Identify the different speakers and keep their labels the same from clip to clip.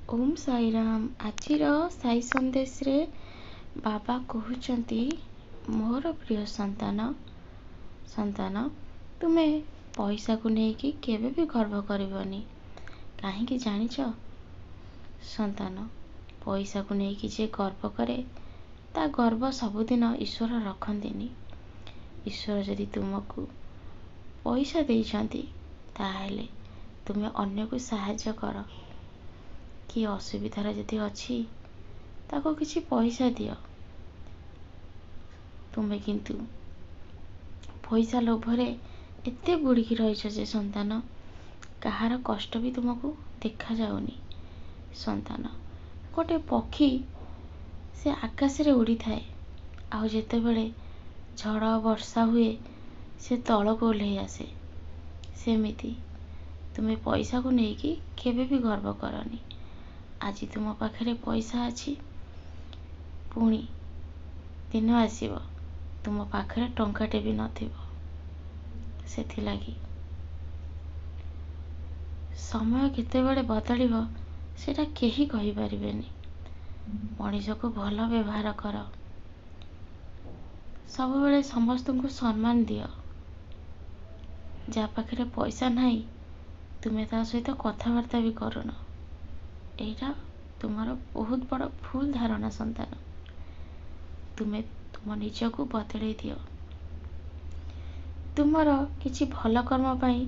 Speaker 1: ओम साईराम। आजिर साई संदेश रे बाबा कहउचंती मोर प्रिय संतान तुमे पैसा को लेकिन केवे भी गर्व करबनी। कहीं जानिच संतान, पैसा को लेकिन जे गर्व करे ता गर्व सबुदिन ईश्वर रखंतिनी। ईश्वर जदि तुमको पैसा देइछंती ताहेले तुमे अन्य को सहाय्य कर। कि असुविधार जदि अच्छी ताको किसी पैसा दियो। तुमे किंतु पैसा लोभरे एते बुड़ीकी रहीछ जे संतान, कहार कष्ट भी तुमको देखा जाउनी। संतान, गोटे पक्षी से आकाश रे उड़ी थाए, आउ जेते बेले झड़ वर्षा हुए से तलक ओह्लई आसे। सेमिति तुमे पैसा को लेकिन केवे भी गर्व करनी। आज तुम पाखे पैसा अच्छी, पुणी दिन आसीब तुम पाखे टंकाटे भी नथिबो। सेथिलागी समय केतेबेले बदलिबो सेटा केही कहि परिबेनी। मनीष को भल व्यवहार कर, सब बेले समस्त को सम्मान दियो। जा पाखे पैसा नहीं तुमे ता सहित कथबार्ता भी करुन। एटा तुम्हारा बहुत बड़ भूल धारणा संतान। तुमे तुम निज को बदले दियो। तुमर किछि भल कर्म पाई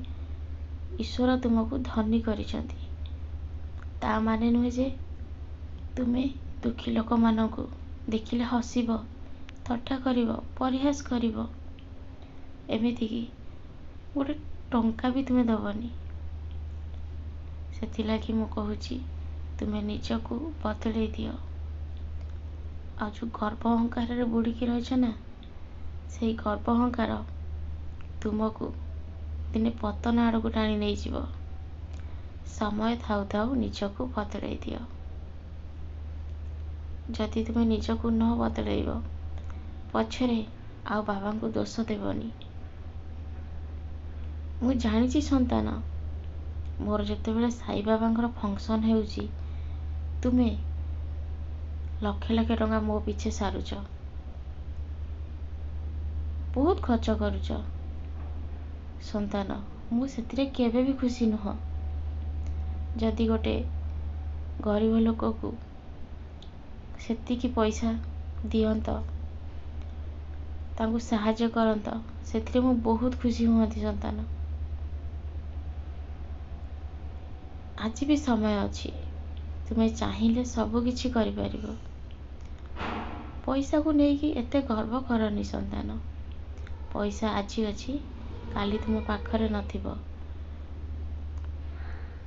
Speaker 1: ईश्वर तुमको धनी करिसंती। ता माने नुहे जे तुमे दुखी लोक मानकु देखिले हसिब, थट्टा करिब, परिहास करिब। एमिति कि गोटे टंका भी तुमे दबनी। सेथिलागी मु कहूची तुमे निज को बदले दियो। आ जो गर्व अहंकार रे बुड़ीकी रहीछ ना, से गर्व अहंकार तुमको दिने पतन आड़ को टाणी नहीं जीवो। समय थाउ थाउ निज को बदले दियो। जदि तुमे निज को न बदलेइबो पछरे आउ बाबा को दोष देबनी। मु जानिची संतान, मोर जेतेबेले साई बाबांकर फंक्शन हेउची तुमे लक्षे लक्षे टंका मो पिछे सारुच, बहुत खर्च करुच। संतान, मु सेतिरे केवे भी खुशी नुह। जदि गोटे गरीब लोक को सेतिकी पैसा दियंत, तांको सहाय्य करंत, सेतिरे मु बहुत खुशी हुअती संतान। आज भी समय अच्छी, तुमे चाहिए सब किछि करि परिबो। पैसा को लेकिन एते गर्व करनी संतान। पैसा आज अच्छी, काली तुम पाखरे नथिबो।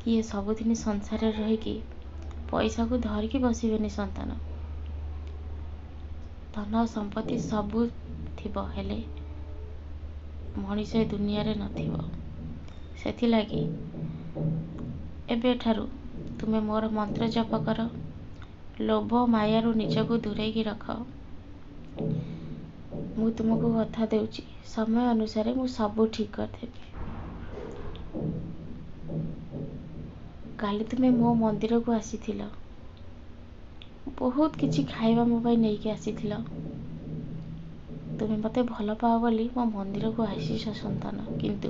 Speaker 1: किए सबुदिन संसार रहीकि पैसा को धरिकी बसिबेनी संतान। धन संपत्ति सबु थिबो हेले मनीष ए दुनिया रे नथिबो। सेथिलागी एबे ठारू तुमे मोर मंत्र जप कर। लोभ मायारू निजको दूरेकी रख। मु तुमको कथा देउची, समय अनुसार मु सब ठीक कर देबी। काली तुमे मो मंदिर को आसीथिल, बहुत किछि खाइबा मो पाई नेकी आसीथिल। तुमे मते भल पाओ बोली मो मंदिर को आसीछ संतान, किंतु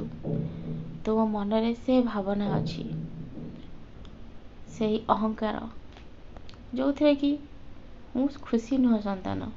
Speaker 1: तुम मनरे से भावना अछि, सेही अहंकार जो थे कि मु खुशी नुह संतान।